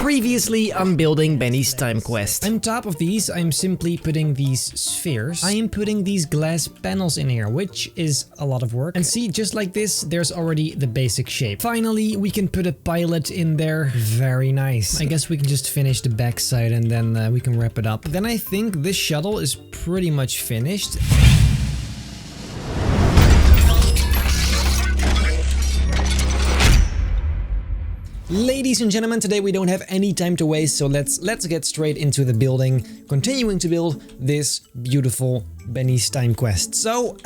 Previously, I'm building Benji's time quest. On top of these, I'm simply putting these spheres. I am putting these glass panels in here, which is a lot of work. And see, just like this, there's already the basic shape. Finally, we can put a pilot in there. Very nice. I guess we can just finish the backside and then we can wrap it up. Then I think this shuttle is pretty much finished. Ladies and gentlemen, today we don't have any time to waste, so let's get straight into the building, continuing to build this beautiful Benji's time quest. So,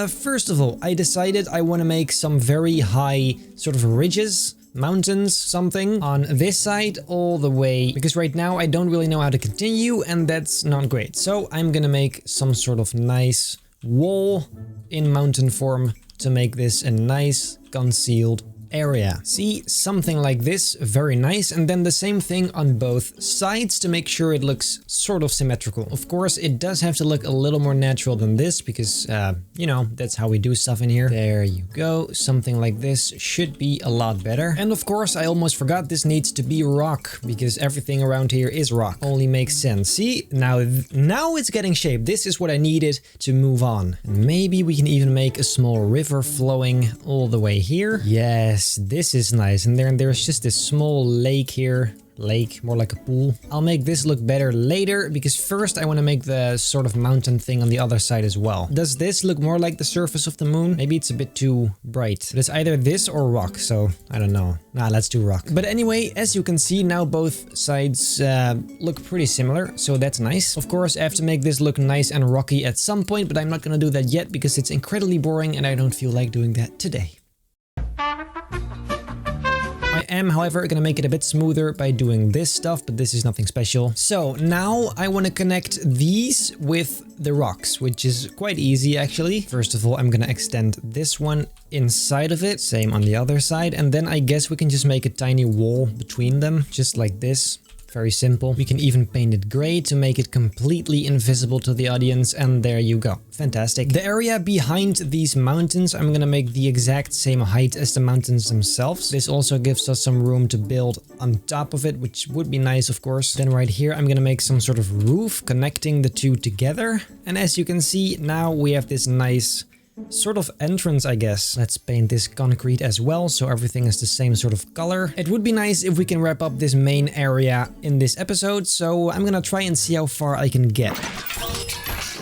first of all, I decided I want to make some very high sort of ridges, mountains, something on this side all the way, because right now I don't really know how to continue and that's not great. So I'm gonna make some sort of nice wall in mountain form to make this a nice concealed area. See, something like this, very nice. And then the same thing on both sides to make sure it looks sort of symmetrical. Of course, it does have to look a little more natural than this because, you know, that's how we do stuff in here. There you go. Something like this should be a lot better. And of course, I almost forgot this needs to be rock because everything around here is rock. Only makes sense. See, now it's getting shape. This is what I needed to move on. And maybe we can even make a small river flowing all the way here. Yes. This is nice, and there's just this small lake here. Lake, more like a pool. I'll make this look better later because first I want to make the sort of mountain thing on the other side as well. Does this look more like the surface of the moon? Maybe it's a bit too bright. But it's either this or rock, so I don't know. Nah, let's do rock. But anyway, as you can see now both sides look pretty similar, so that's nice. Of course, I have to make this look nice and rocky at some point, but I'm not gonna do that yet because it's incredibly boring and I don't feel like doing that today. I am, however, going to make it a bit smoother by doing this stuff, but this is nothing special. So now I want to connect these with the rocks, which is quite easy actually. First of all, I'm going to extend this one inside of it, same on the other side, and then I guess we can just make a tiny wall between them, just like this. Very simple. We can even paint it gray to make it completely invisible to the audience, and there you go. Fantastic. The area behind these mountains, I'm gonna make the exact same height as the mountains themselves. This also gives us some room to build on top of it, which would be nice, of course. Then right here, I'm gonna make some sort of roof connecting the two together. And as you can see, now we have this nice sort of entrance, I guess. Let's paint this concrete as well, so everything is the same sort of color. It would be nice if we can wrap up this main area in this episode, so I'm gonna try and see how far I can get.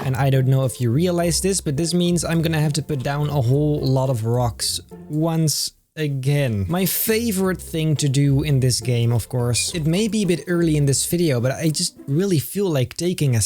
And I don't know if you realize this, but this means I'm gonna have to put down a whole lot of rocks once again. My favorite thing to do in this game, of course. It may be a bit early in this video, but I just really feel like taking a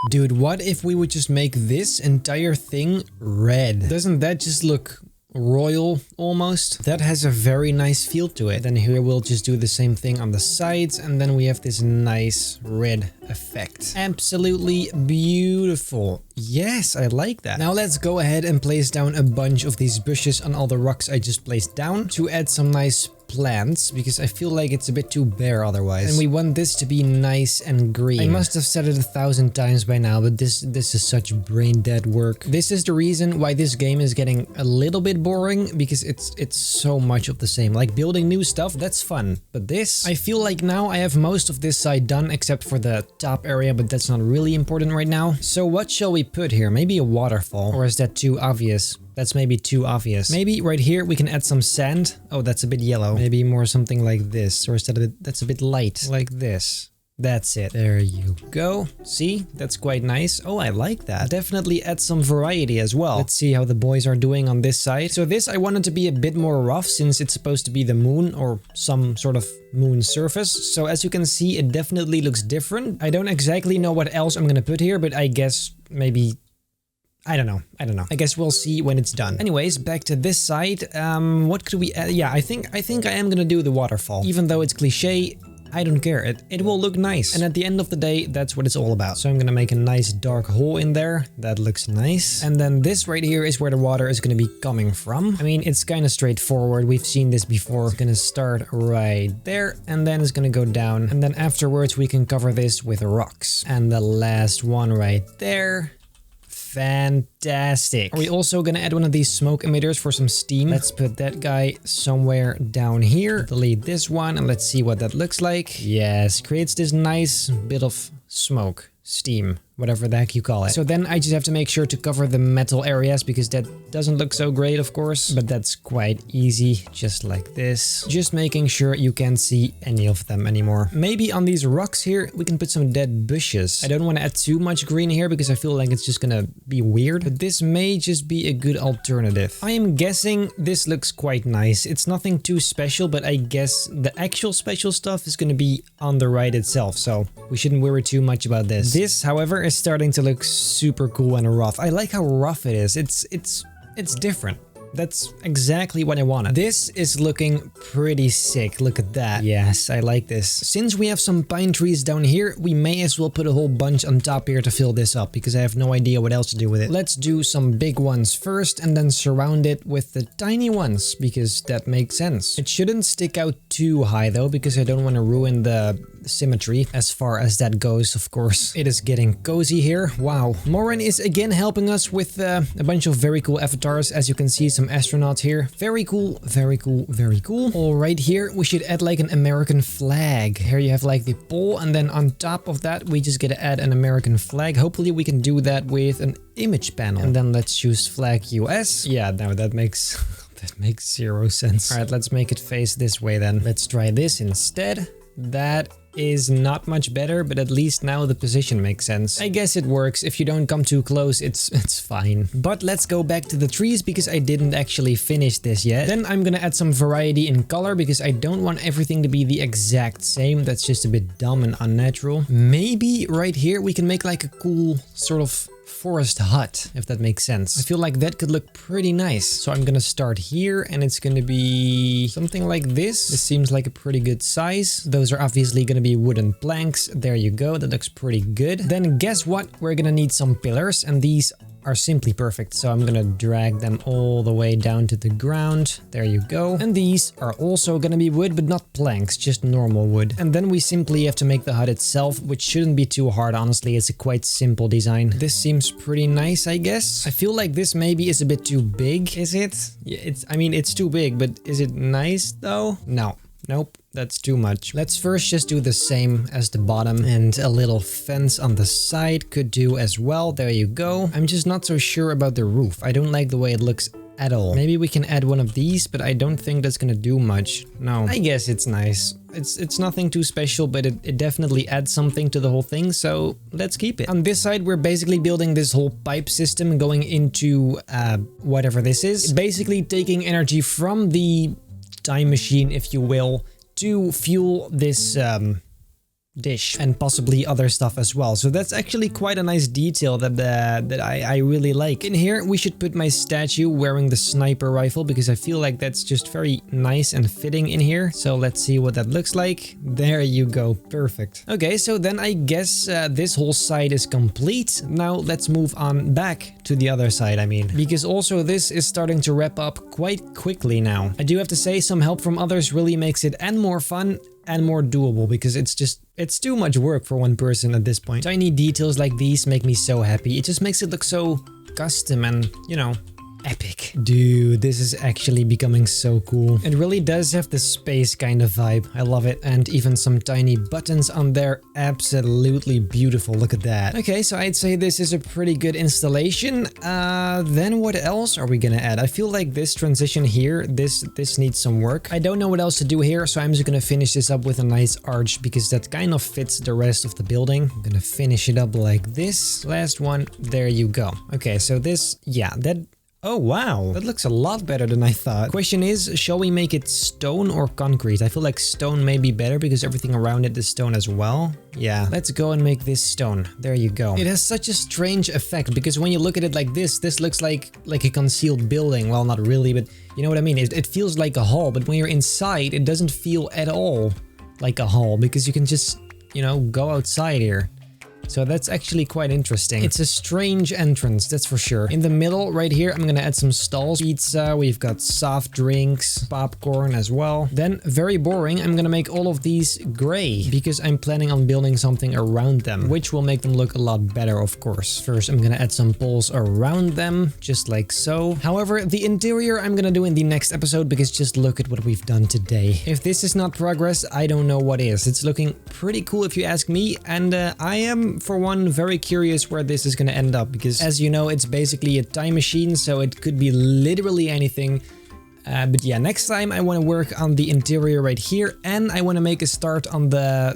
Dude, what if we would just make this entire thing red? Doesn't that just look royal almost? That has a very nice feel to it. Then here we'll just do the same thing on the sides, and then we have this nice red effect. Absolutely beautiful. Yes, I like that. Now let's go ahead and place down a bunch of these bushes on all the rocks I just placed down to add some nice plants, because I feel like it's a bit too bare otherwise. And we want this to be nice and green. I must have said it 1,000 times by now, but this is such brain dead work. This is the reason why this game is getting a little bit boring, because it's so much of the same. Like building new stuff, that's fun. But this, I feel like now I have most of this side done except for the top area, but that's not really important right now. So what shall we put here? Maybe a waterfall, or is that too obvious? That's maybe too obvious. Maybe right here we can add some sand. Oh, that's a bit yellow. Maybe more something like this, or is that that's a bit light, like this. That's it. There you go. See, that's quite nice. Oh, I like that. Definitely add some variety as well. Let's see how the boys are doing on this side. So this I wanted to be a bit more rough since it's supposed to be the moon or some sort of moon surface. So as you can see, it definitely looks different. I don't exactly know what else I'm gonna put here, but I guess maybe I don't know. I guess we'll see when it's done. Anyways, back to this side. What could we add? Yeah, I think I am gonna do the waterfall. Even though it's cliche, I don't care. It will look nice. And at the end of the day, that's what it's all about. So I'm gonna make a nice dark hole in there. That looks nice. And then this right here is where the water is gonna be coming from. I mean, it's kind of straightforward. We've seen this before. It's gonna start right there, and then it's gonna go down. And then afterwards, we can cover this with rocks. And the last one right there. Fantastic. Are we also gonna add one of these smoke emitters for some steam? Let's put that guy somewhere down here. Delete this one and let's see what that looks like. Yes, creates this nice bit of smoke, steam, whatever the heck you call it. So then I just have to make sure to cover the metal areas because that doesn't look so great, of course, but that's quite easy, just like this. Just making sure you can't see any of them anymore. Maybe on these rocks here, we can put some dead bushes. I don't want to add too much green here because I feel like it's just gonna be weird, but this may just be a good alternative. I am guessing this looks quite nice. It's nothing too special, but I guess the actual special stuff is gonna be on the right itself, so we shouldn't worry too much about this. This, however, is starting to look super cool and rough. I like how rough it is. It's different. That's exactly what I wanted. This is looking pretty sick. Look at that. Yes, I like this. Since we have some pine trees down here, we may as well put a whole bunch on top here to fill this up because I have no idea what else to do with it. Let's do some big ones first and then surround it with the tiny ones because that makes sense. It shouldn't stick out too high though because I don't want to ruin the symmetry as far as that goes, of course. It is getting cozy here. Wow. Morin is again helping us with a bunch of very cool avatars. As you can see, some astronauts here. Very cool, very cool, very cool. All right, here we should add like an American flag. Here you have like the pole, and then on top of that, we just get to add an American flag. Hopefully we can do that with an image panel. And then let's choose flag US. Yeah, no, that makes that makes zero sense. All right, let's make it face this way then. Let's try this instead. That is not much better, but at least now the position makes sense. I guess it works. If you don't come too close, it's fine. But let's go back to the trees because I didn't actually finish this yet. Then I'm gonna add some variety in color because I don't want everything to be the exact same. That's just a bit dumb and unnatural. Maybe right here we can make like a cool sort of forest hut, if that makes sense. I feel like that could look pretty nice. So I'm gonna start here and it's gonna be something like this. This seems like a pretty good size. Those are obviously gonna be wooden planks. There you go. That looks pretty good. Then guess what? We're gonna need some pillars and these are simply perfect. So I'm gonna drag them all the way down to the ground. There you go. And these are also gonna be wood, but not planks, just normal wood. And then we simply have to make the hut itself, which shouldn't be too hard, honestly. It's a quite simple design. This seems pretty nice, I guess. I feel like this maybe is a bit too big. Is it? Yeah, I mean, it's too big, but is it nice though? No. Nope. That's too much. Let's first just do the same as the bottom, and a little fence on the side could do as well. There you go. I'm just not so sure about the roof. I don't like the way it looks at all. Maybe we can add one of these, but I don't think that's gonna do much. No. I guess it's nice. It's nothing too special, but it definitely adds something to the whole thing, so let's keep it. On this side, we're basically building this whole pipe system going into whatever this is. Basically taking energy from the time machine, if you will, to fuel this dish and possibly other stuff as well. So that's actually quite a nice detail that I really like. In here, we should put my statue wearing the sniper rifle because I feel like that's just very nice and fitting in here. So let's see what that looks like. There you go. Perfect. Okay, so then I guess this whole side is complete. Now let's move on back to the other side, I mean, because also this is starting to wrap up quite quickly now. I do have to say some help from others really makes it and more fun and more doable because it's too much work for one person at this point. Tiny details like these make me so happy. It just makes it look so custom and, you know, epic. Dude, this is actually becoming so cool. It really does have the space kind of vibe. I love it. And even some tiny buttons on there. Absolutely beautiful. Look at that. Okay, so I'd say this is a pretty good installation. Then what else are we gonna add? I feel like this transition here, this needs some work. I don't know what else to do here, so I'm just gonna finish this up with a nice arch because that kind of fits the rest of the building. I'm gonna finish it up like this. Last one. There you go. Okay, so this, yeah, that... Oh wow, that looks a lot better than I thought. Question is, shall we make it stone or concrete? I feel like stone may be better because everything around it is stone as well. Yeah, let's go and make this stone. There you go. It has such a strange effect because when you look at it like this looks like a concealed building. Well, not really, but you know what I mean? It feels like a hall, but when you're inside, it doesn't feel at all like a hall because you can just, you know, go outside here. So that's actually quite interesting. It's a strange entrance, that's for sure. In the middle right here, I'm gonna add some stalls. Pizza, we've got soft drinks, popcorn as well. Then, very boring, I'm gonna make all of these gray because I'm planning on building something around them, which will make them look a lot better, of course. First, I'm gonna add some poles around them, just like so. However, the interior I'm gonna do in the next episode because just look at what we've done today. If this is not progress, I don't know what is. It's looking pretty cool if you ask me, and I am, for one, very curious where this is gonna end up because, as you know, it's basically a time machine, so it could be literally anything. But yeah, next time I want to work on the interior right here, and I want to make a start on the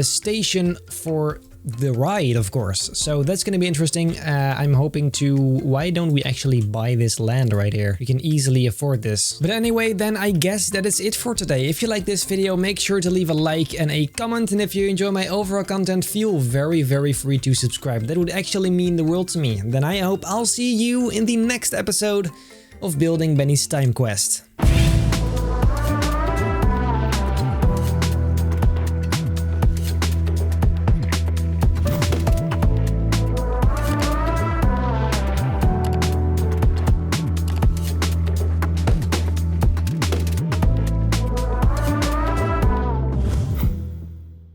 station for the ride, of course. So that's gonna be interesting. I'm hoping to... Why don't we actually buy this land right here? We can easily afford this. But anyway, then I guess that is it for today. If you like this video, make sure to leave a like and a comment. And if you enjoy my overall content, feel very, very free to subscribe. That would actually mean the world to me. Then I hope I'll see you in the next episode of Building Benny's Time Quest.